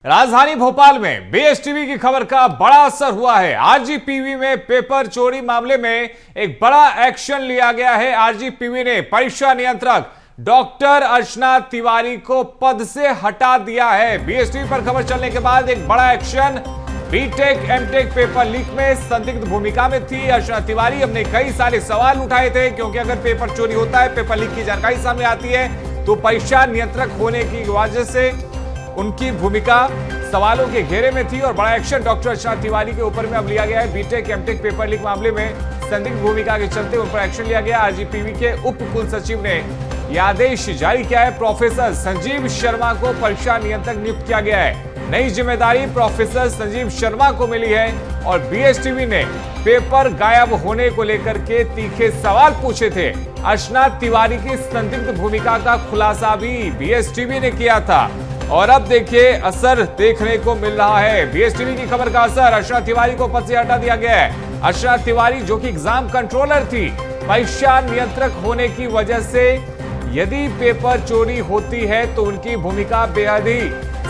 राजधानी भोपाल में बीएसटीवी की खबर का बड़ा असर हुआ है। आरजीपीवी में पेपर चोरी मामले में एक बड़ा एक्शन लिया गया है। आरजीपीवी ने परीक्षा नियंत्रक डॉक्टर अर्चना तिवारी को पद से हटा दिया है। बीएसटीवी पर खबर चलने के बाद एक बड़ा action. BTech MTech paper leak में संदिग्ध भूमिका में थी अर्चना तिवारी। हमने कई सारे सवाल उठाए थे क्योंकि अगर पेपर चोरी होता है, पेपर लीक की जानकारी सामने आती है तो परीक्षा नियंत्रक होने की वजह से उनकी भूमिका सवालों के घेरे में थी और बड़ा एक्शन डॉक्टर अर्चना तिवारी के ऊपर में अब लिया गया है। बीटेक एमटेक पेपर लीक मामले में संदिग्ध भूमिका के चलते उन पर एक्शन लिया गया। आरजीपीवी के उप कुल सचिव ने यह आदेश जारी किया है। प्रोफेसर संजीव शर्मा को परीक्षा नियंत्रक नियुक्त किया गया है। नई जिम्मेदारी प्रोफेसर संजीव शर्मा को मिली है और बीएसटीवी ने पेपर गायब होने को लेकर के तीखे सवाल पूछे थे। अर्चना तिवारी की संदिग्ध भूमिका का खुलासा भी बीएसटीवी ने किया था और अब देखिए असर देखने को मिल रहा है। बीएसटीवी की खबर का असर, अर्चना तिवारी को पद से हटा दिया गया है। अर्चना तिवारी जो कि एग्जाम कंट्रोलर थी, परीक्षा नियंत्रक होने की वजह से यदि पेपर चोरी होती है तो उनकी भूमिका बेहद ही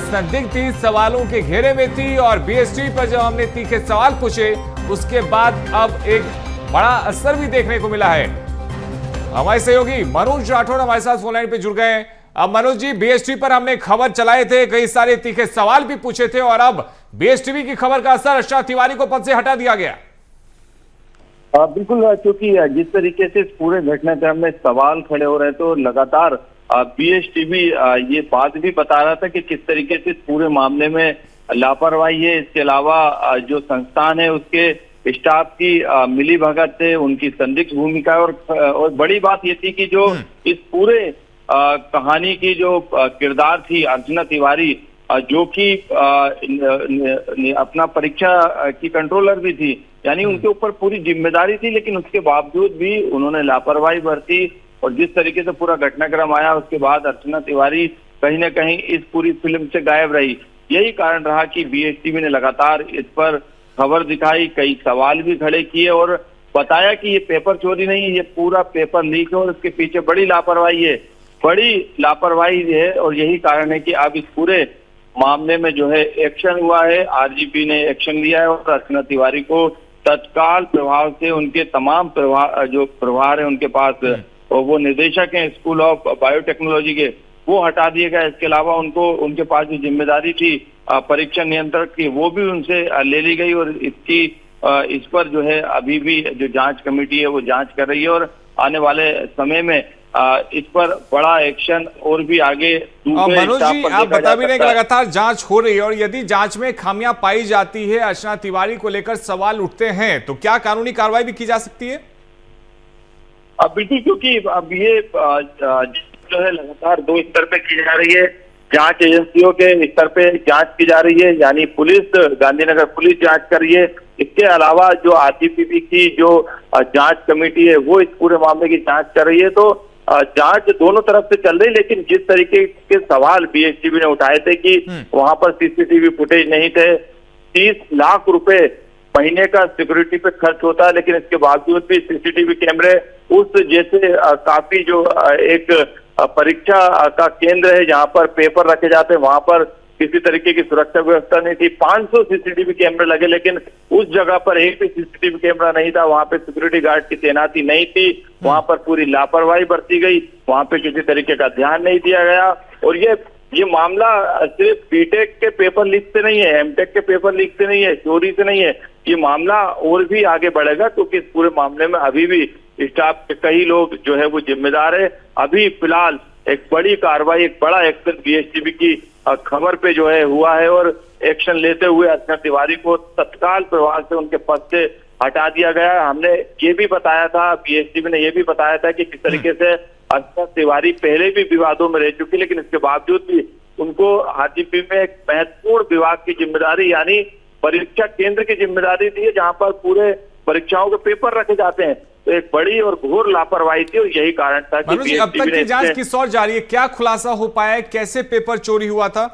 संदिग्ध थी, सवालों के घेरे में थी और बीएसटीवी पर जब हमने तीखे सवाल पूछे उसके बाद अब एक बड़ा असर भी देखने को मिला है। हमारे सहयोगी मनोज राठौड़ हमारे साथ फोन लाइन पे जुड़ गए हैं। अब मनोज जी, बीएसटीवी पर हमने खबर चलाए थे, कई सारे तीखे सवाल भी पूछे थे और अब बीएसटीवी की खबर का असर, अर्चना तिवारी को पद से हटा दिया गया। बिल्कुल, क्योंकि जिस तरीके से इस पूरे घटनाक्रम में सवाल खड़े हो रहे तो लगातार बीएसटीवी ये बात भी बता रहा था कि किस तरीके से इस पूरे मामले में लापरवाही है। इसके अलावा जो संस्थान है उसके स्टाफ की मिली भगत है, उनकी संदिग्ध भूमिका और बड़ी बात ये थी कि जो इस पूरे कहानी की जो किरदार थी अर्चना तिवारी, जो कि अपना परीक्षा की कंट्रोलर भी थी, यानी उनके ऊपर पूरी जिम्मेदारी थी, लेकिन उसके बावजूद भी उन्होंने लापरवाही बरती और जिस तरीके से पूरा घटनाक्रम आया उसके बाद अर्चना तिवारी कहीं ना कहीं इस पूरी फिल्म से गायब रही। यही कारण रहा कि बीएसटीवी ने लगातार इस पर खबर दिखाई, कई सवाल भी खड़े किए और बताया कि ये पेपर चोरी नहीं है, ये पूरा पेपर लीक है और इसके पीछे बड़ी लापरवाही है, बड़ी लापरवाही है। और यही कारण है कि अब इस पूरे मामले में जो है एक्शन हुआ है। आरजीपी ने एक्शन लिया है और अर्चना तिवारी को तत्काल प्रभाव से उनके तमाम जो प्रभार है उनके पास, और वो निदेशक हैं स्कूल ऑफ बायोटेक्नोलॉजी के, वो हटा दिए गए। इसके अलावा उनके पास जो जिम्मेदारी थी परीक्षा नियंत्रक की, वो भी उनसे ले ली गई और इस पर जो है अभी भी जो जांच कमेटी है वो जांच कर रही है और आने वाले समय में इस पर बड़ा एक्शन और भी आगे। मनोज जी, आप बता भी रहे कि लगातार जांच हो रही है और यदि जांच में खामियां पाई जाती है, अर्चना तिवारी को लेकर सवाल उठते हैं तो क्या कानूनी कार्रवाई भी की जा सकती है? बिल्कुल, क्योंकि अब ये जो है लगातार दो स्तर पे की जा रही है। जांच एजेंसियों के स्तर पे जांच की जा रही है, यानी पुलिस, गांधीनगर पुलिस जांच कर रही है। इसके अलावा जो आरजीपीवी की जो जांच कमेटी है वो इस पूरे मामले की जांच कर रही है। तो जांच दोनों तरफ से चल रही है, लेकिन जिस तरीके के सवाल बीएसटीवी ने उठाए थे कि वहां पर सीसीटीवी फुटेज नहीं थे, 30 लाख रुपए महीने का सिक्योरिटी पे खर्च होता है, लेकिन इसके बावजूद भी सीसीटीवी कैमरे उस जैसे काफी जो एक परीक्षा का केंद्र है जहां पर पेपर रखे जाते हैं, वहां पर किसी तरीके की सुरक्षा व्यवस्था नहीं थी। 500 सीसीटीवी कैमरे लगे, लेकिन उस जगह पर एक भी सीसीटीवी कैमरा नहीं था, वहां पे सिक्योरिटी गार्ड की तैनाती नहीं थी, वहां पर पूरी लापरवाही बरती गई, वहां पे किसी तरीके का ध्यान नहीं दिया गया। और ये मामला सिर्फ बीटेक के पेपर लीक से नहीं है, एमटेक के पेपर लीक से नहीं है, चोरी से नहीं है, ये मामला और भी आगे बढ़ेगा क्योंकि इस पूरे मामले में अभी भी स्टाफ के कई लोग जो है वो जिम्मेदार है। अभी फिलहाल एक बड़ी कार्रवाई, एक बड़ा एक्शन बीएसटीवी की खबर पे जो है हुआ है और एक्शन लेते हुए अर्चना तिवारी को तत्काल प्रभाव से उनके पद से हटा दिया गया है। हमने ये भी बताया था, बीएसटीवी ने ये भी बताया था कि किस तरीके से अर्चना तिवारी पहले भी विवादों में रह चुकी, लेकिन इसके बावजूद भी उनको आरजीपी में एक महत्वपूर्ण विभाग की जिम्मेदारी यानी परीक्षा केंद्र की जिम्मेदारी दी है जहां पर पूरे परीक्षाओं के पेपर रखे जाते हैं। तो एक बड़ी और घोर लापरवाही थी और यही कारण था कि अब तक की जांच किस ओर जारी है, क्या खुलासा हो पाया है, कैसे पेपर चोरी हुआ था?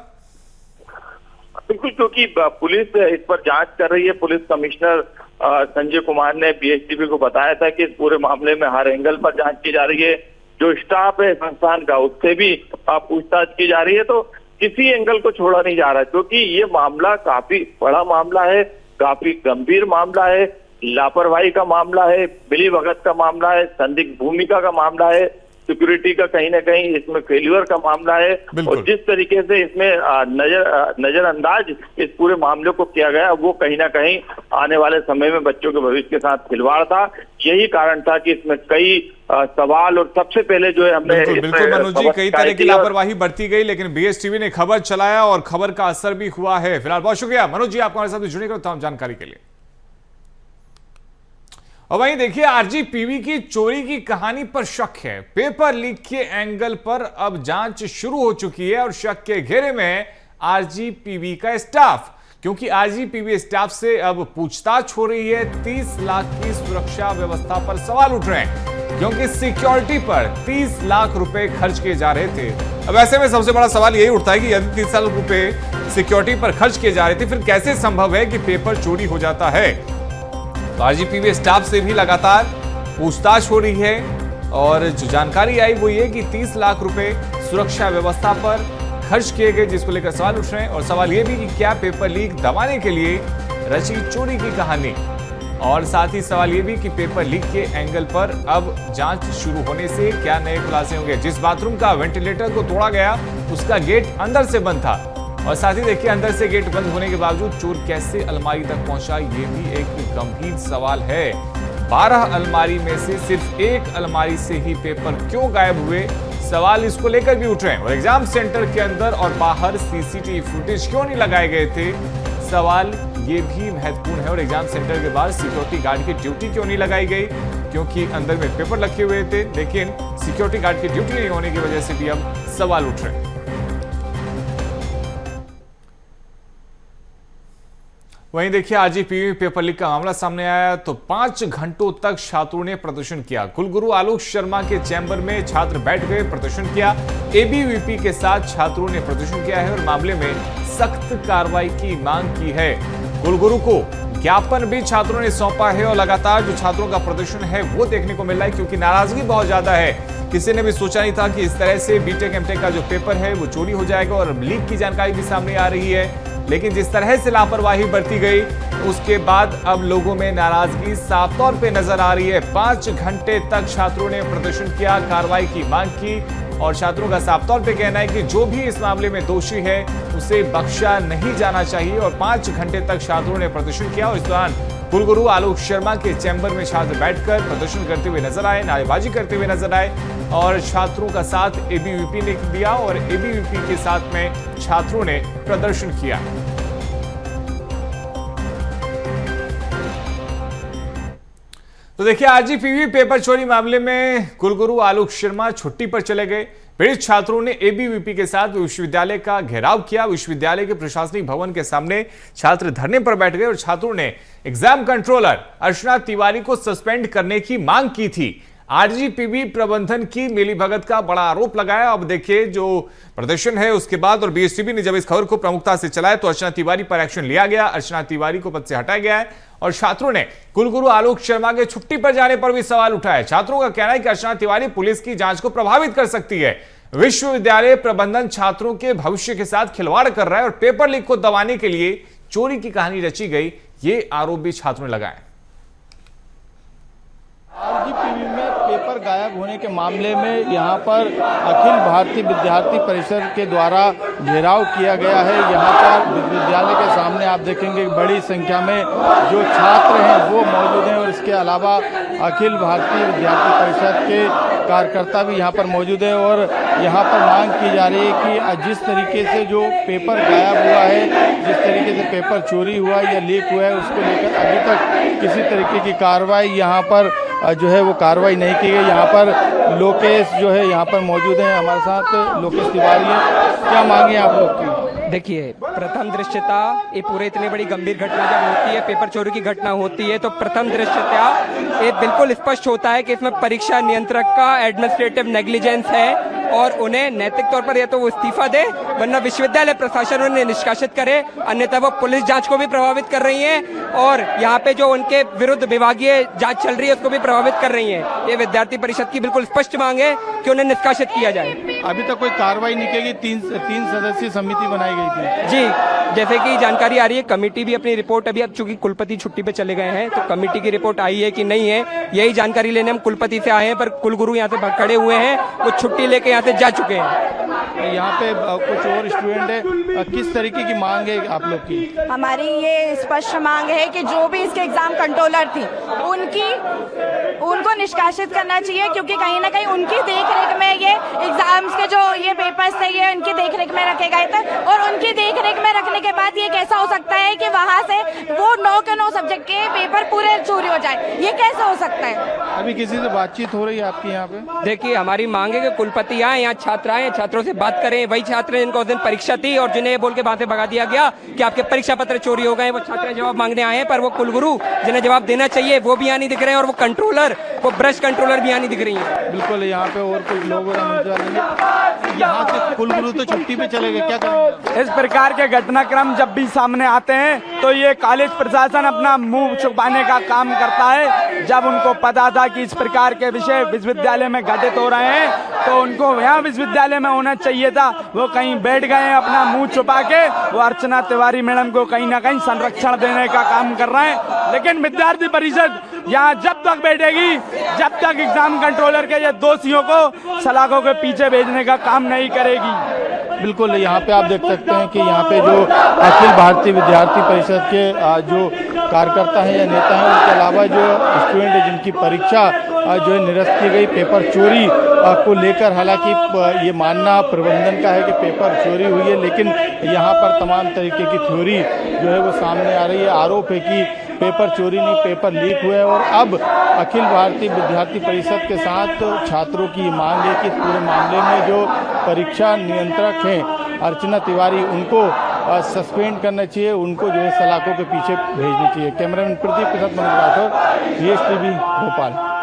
बिल्कुल, क्योंकि पुलिस इस पर जांच कर रही है। पुलिस कमिश्नर संजय कुमार ने बीएसटीवी को बताया था कि इस पूरे मामले में हर एंगल पर जांच की जा रही है। जो स्टाफ है संस्थान का उससे भी पूछताछ की जा रही है। तो किसी एंगल को छोड़ा नहीं जा रहा, क्योंकि ये मामला काफी बड़ा मामला है, काफी गंभीर मामला है, लापरवाही का मामला है, मिलीभगत का मामला है, संदिग्ध भूमिका का मामला है, सिक्योरिटी का कहीं ना कहीं इसमें फेल्यूर का मामला है। और जिस तरीके से इसमें नजरअंदाज इस पूरे मामले को किया गया, वो कहीं ना कहीं आने वाले समय में बच्चों के भविष्य के साथ खिलवाड़ था। यही कारण था कि इसमें कई सवाल, और सबसे पहले जो है हमने बिल्कुल मनोज जी, कई तरह की लापरवाही बरती गई, लेकिन बीएसटीवी ने खबर चलाया और खबर का असर भी हुआ है। फिलहाल बहुत शुक्रिया मनोज जी, आपको हमारे साथ जुड़ने के तमाम जानकारी के लिए। और वहीं देखिए, आरजीपीवी की चोरी की कहानी पर शक है। पेपर लीक के एंगल पर अब जांच शुरू हो चुकी है और शक के घेरे में आरजीपीवी का स्टाफ, क्योंकि आरजीपीवी स्टाफ से अब पूछताछ हो रही है। 30 लाख की सुरक्षा व्यवस्था पर सवाल उठ रहे हैं, क्योंकि सिक्योरिटी पर 30 लाख रुपए खर्च किए जा रहे थे। अब ऐसे में सबसे बड़ा सवाल यही उठता है कि यदि 30 लाख रुपए सिक्योरिटी पर खर्च किए जा रहे थे, फिर कैसे संभव है कि पेपर चोरी हो जाता है। तो आरजीपीवी स्टाफ से भी लगातार पूछताछ हो रही है और जो जानकारी आई वो ये कि 30 लाख रुपए सुरक्षा व्यवस्था पर खर्च किए गए, जिसको लेकर सवाल उठ रहे हैं। और सवाल ये भी कि क्या पेपर लीक दबाने के लिए रची चोरी की कहानी, और साथ ही सवाल ये भी कि पेपर लीक के एंगल पर अब जांच शुरू होने से क्या नए खुलासे होंगे। जिस बाथरूम का वेंटिलेटर को तोड़ा गया, उसका गेट अंदर से बंद था, और साथ ही देखिए अंदर से गेट बंद होने के बावजूद चोर कैसे अलमारी तक पहुंचा, ये भी एक गंभीर सवाल है। 12 अलमारी में से सिर्फ एक अलमारी से ही पेपर क्यों गायब हुए, सवाल इसको लेकर भी उठ रहे हैं। और एग्जाम सेंटर के अंदर और बाहर सीसीटीवी फुटेज क्यों नहीं लगाए गए थे, सवाल ये भी महत्वपूर्ण है। और एग्जाम सेंटर के बाहर सिक्योरिटी गार्ड की ड्यूटी क्यों नहीं लगाई गई, क्योंकि अंदर में पेपर रखे हुए थे, लेकिन सिक्योरिटी गार्ड की ड्यूटी नहीं होने की वजह से भी अब सवाल उठ रहे हैं। वहीं देखिए, आरजीपीवी पेपर लीक का मामला सामने आया तो 5 घंटों तक छात्रों ने प्रदर्शन किया। कुलगुरु आलोक शर्मा के चैम्बर में छात्र बैठ गए, प्रदर्शन किया। एबीवीपी के साथ छात्रों ने प्रदर्शन किया है और मामले में सख्त कार्रवाई की मांग की है। कुलगुरु को ज्ञापन भी छात्रों ने सौंपा है और लगातार जो छात्रों का प्रदर्शन है वो देखने को मिल रहा है, क्योंकि नाराजगी बहुत ज्यादा है। किसी ने भी सोचा नहीं था कि इस तरह से बीटेक एमटेक का जो पेपर है वो चोरी हो जाएगा, और लीक की जानकारी भी सामने आ रही है। लेकिन जिस तरह से लापरवाही बरती गई, उसके बाद अब लोगों में नाराजगी साफ तौर पे नजर आ रही है। 5 घंटे तक छात्रों ने प्रदर्शन किया, कार्रवाई की मांग की, और छात्रों का साफ तौर पे कहना है कि जो भी इस मामले में दोषी है उसे बख्शा नहीं जाना चाहिए। और 5 घंटे तक छात्रों ने प्रदर्शन किया, और इस दौरान कुलगुरु आलोक शर्मा के चैम्बर में छात्र बैठकर प्रदर्शन करते हुए नजर आए, नारेबाजी करते हुए नजर आए, और छात्रों का साथ एबीवीपी ने दिया और एबीवीपी के साथ में छात्रों ने प्रदर्शन किया। तो देखिए, आरजीपीवी पेपर चोरी मामले में कुलगुरु आलोक शर्मा छुट्टी पर चले गए। पीड़ित छात्रों ने एबीवीपी के साथ विश्वविद्यालय का घेराव किया। विश्वविद्यालय के प्रशासनिक भवन के सामने छात्र धरने पर बैठ गए और छात्रों ने एग्जाम कंट्रोलर अर्चना तिवारी को सस्पेंड करने की मांग की थी। आरजीपीवी प्रबंधन की मिलीभगत का बड़ा आरोप लगाया। अब देखिए, जो प्रदर्शन है उसके बाद और बीएसटीवी ने जब इस खबर को प्रमुखता से चलाया तो अर्चना तिवारी पर एक्शन लिया गया। अर्चना तिवारी को पद से हटाया गया है और छात्रों ने कुलगुरु आलोक शर्मा के छुट्टी पर जाने पर भी सवाल उठाया। छात्रों का कहना है कि अर्चना तिवारी पुलिस की जांच को प्रभावित कर सकती है। विश्वविद्यालय प्रबंधन छात्रों के भविष्य के साथ खिलवाड़ कर रहा है और पेपर लीक को दबाने के लिए चोरी की कहानी रची गई, ये आरोप भी छात्रों ने लगाए। आरजीपीवी में पेपर गायब होने के मामले में यहाँ पर अखिल भारतीय विद्यार्थी परिषद के द्वारा घेराव किया गया है। यहाँ पर विश्वविद्यालय के सामने आप देखेंगे बड़ी संख्या में जो छात्र हैं वो मौजूद हैं, और इसके अलावा अखिल भारतीय विद्यार्थी परिषद के कार्यकर्ता भी यहाँ पर मौजूद है। और यहाँ पर मांग की जा रही है कि जिस तरीके से जो पेपर गायब हुआ है, जिस तरीके से पेपर चोरी हुआ या लीक हुआ है, उसको लेकर अभी तक किसी तरीके की कार्रवाई यहाँ पर जो है वो कार्रवाई नहीं की गई। यहाँ पर लोकेश जो है यहाँ पर मौजूद हैं, हमारे साथ लोकेश तिवारी है। क्या मांगे आप लोग की? देखिए, प्रथम दृश्यता ये पूरे इतनी बड़ी गंभीर घटना जब होती है, पेपर चोरी की घटना होती है, तो प्रथम दृश्यता ये बिल्कुल स्पष्ट होता है कि इसमें परीक्षा नियंत्रक का एडमिनिस्ट्रेटिव नेग्लिजेंस है। और उन्हें नैतिक तौर पर या तो वो इस्तीफा दे, वरना विश्वविद्यालय प्रशासन उन्हें निष्कासित करे, अन्यथा वो पुलिस जांच को भी प्रभावित कर रही हैं और यहाँ पे जो उनके विरुद्ध विभागीय जांच चल रही है उसको भी प्रभावित कर रही हैं। ये विद्यार्थी परिषद की बिल्कुल स्पष्ट मांग है कि उन्हें निष्कासित किया जाए। अभी तक कोई कार्रवाई नहीं की गई, तीन सदस्यीय समिति बनाई गई थी। जी, जैसे कि जानकारी आ रही है, कमेटी भी अपनी रिपोर्ट, अभी अब चूंकि कुलपति छुट्टी पे चले गए हैं तो कमेटी की रिपोर्ट आई है कि नहीं है, यही जानकारी लेने हम कुलपति से आए हैं, पर कुलगुरु यहाँ से खड़े हुए हैं, वो छुट्टी लेके यहाँ से जा चुके हैं। यहाँ पे कुछ और स्टूडेंट है, किस तरीके की मांग है आप लोग की? हमारी ये स्पष्ट मांग है कि जो भी इसके एग्जाम कंट्रोलर थी उनको निष्कासित करना चाहिए, क्योंकि कहीं ना कहीं उनकी देखरेख में ये एग्जाम्स के जो ये पेपर्स थे ये उनकी देखरेख में रखे गए थे, और उनकी देखरेख में रखने के बाद ये कैसा हो सकता है कि वहाँ से वो 9 के 9 सब्जेक्ट के पेपर पूरे चोरी हो जाए, ये कैसे हो सकता है? अभी किसी से बातचीत हो रही है आपकी यहाँ पे? देखिए, हमारी मांग है कि कुलपति आए, यहाँ छात्र आए, छात्रों से बात करें। वही छात्र जिनको उस दिन परीक्षा थी और जिन्हें ये बोल के वहां से भगा दिया गया कि आपके परीक्षा पत्र चोरी हो गए, वो छात्र जवाब मांगने आए हैं, पर वो कुलगुरु जिन्हें जवाब देना चाहिए वो भी यहाँ नहीं दिख रहे हैं, और वो कंट्रोलर, वो ब्रश कंट्रोलर भी यहाँ नहीं दिख रही है। बिल्कुल, यहाँ पे और कुछ लोग यहाँ से कुलगुरु तो छुट्टी पे चले गए, क्या करेंगे? इस प्रकार के घटनाक्रम जब भी सामने आते हैं तो ये कॉलेज प्रशासन अपना मुंह छुपाने का काम करता है। जब उनको पता था कि इस प्रकार के विषय विश्वविद्यालय में घटित हो रहे हैं तो उनको यहाँ विश्वविद्यालय में होना चाहिए था, वो कहीं बैठ गए अपना मुंह छुपा के। वो अर्चना तिवारी मैडम को कहीं ना कहीं संरक्षण देने का काम कर रहे हैं, लेकिन विद्यार्थी परिषद यहाँ जब तक बैठेगी जब तक एग्जाम कंट्रोलर के ये दोषियों को सलाखों के पीछे भेजने का काम नहीं करेगी। बिल्कुल, यहाँ पे आप देख सकते हैं कि यहाँ पे जो अखिल भारतीय विद्यार्थी परिषद के जो कार्यकर्ता हैं या नेता हैं, उनके अलावा जो स्टूडेंट है जिनकी परीक्षा जो है निरस्त की गई पेपर चोरी को लेकर, हालांकि ये मानना प्रबंधन का है कि पेपर चोरी हुई है, लेकिन यहाँ पर तमाम तरीके की थ्योरी जो है वो सामने आ रही है। आरोप है कि पेपर चोरी नहीं, पेपर लीक हुए, और अब अखिल भारतीय विद्यार्थी परिषद के साथ छात्रों की मांग है कि पूरे मामले में जो परीक्षा नियंत्रक हैं अर्चना तिवारी, उनको सस्पेंड करना चाहिए, उनको जो है सलाखों के पीछे भेजनी चाहिए। कैमरामैन प्रदीप के साथ मनोज राठौर, VSTV भोपाल।